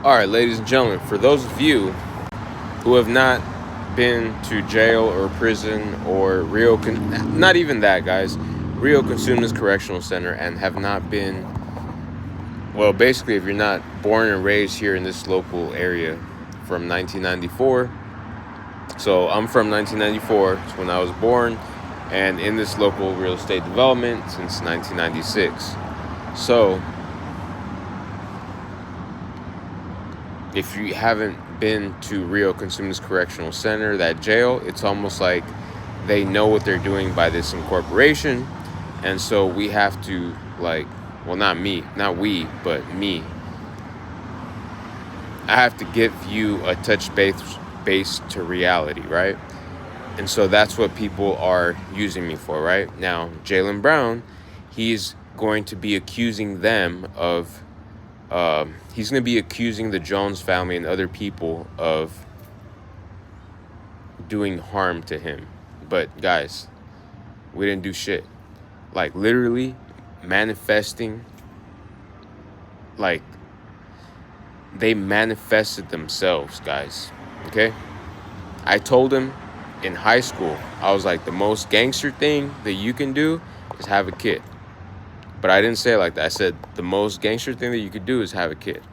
All right, ladies and gentlemen, for those of you who have not been to jail or prison or not even that, guys, Rio Consumnes Correctional Center, and have not been, well, basically, if you're not born and raised here in this local area from 1994, so I'm from 1994, it's when I was born, and in this local real estate development since 1996. So if you haven't been to Rio Consumnes Correctional Center, that jail, it's almost like they know what they're doing by this incorporation. And so we have to, well, not we, but me. I have to give you a touch base to reality, right? And so that's what people are using me for, right? Now, Jaylen Brown, he's going to be accusing them of he's going to be accusing the Jones family and other people of doing harm to him. But guys, we didn't do shit. Like, literally manifesting, like, they manifested themselves, guys. Okay? I told him in high school, I was like, the most gangster thing that you can do is have a kid. But I didn't say it like that. I said the most gangster thing that you could do is have a kid.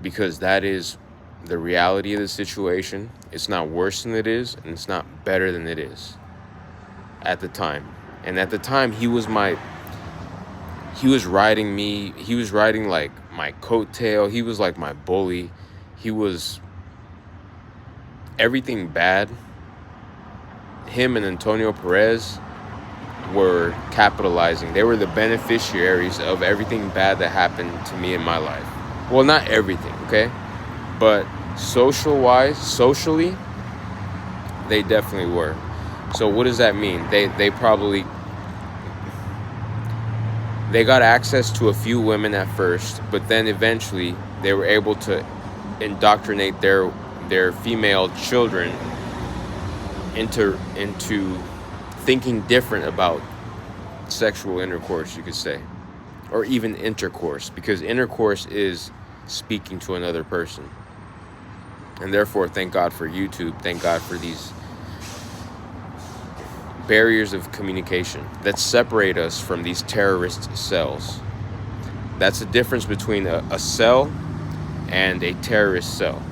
Because that is the reality of the situation. It's not worse than it is, and it's not better than it is at the time. And at the time, he was riding me. He was riding like my coattail. He was like my bully. He was everything bad. Him and Antonio Perez were capitalizing. They were the beneficiaries of everything bad that happened to me in my life. Well, not everything, okay? But socially, they definitely were. So what does that mean? They got access to a few women at first, but then eventually they were able to indoctrinate their female children into thinking different about sexual intercourse, you could say, or even intercourse, because intercourse is speaking to another person. And therefore, thank God for YouTube. Thank God for these barriers of communication that separate us from these terrorist cells. That's the difference between a cell and a terrorist cell.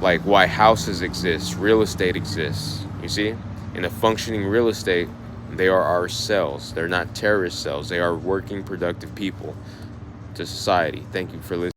Like why houses exist, real estate exists. You see? In a functioning real estate, they are our cells. They're not terrorist cells. They are working, productive people to society. Thank you for listening.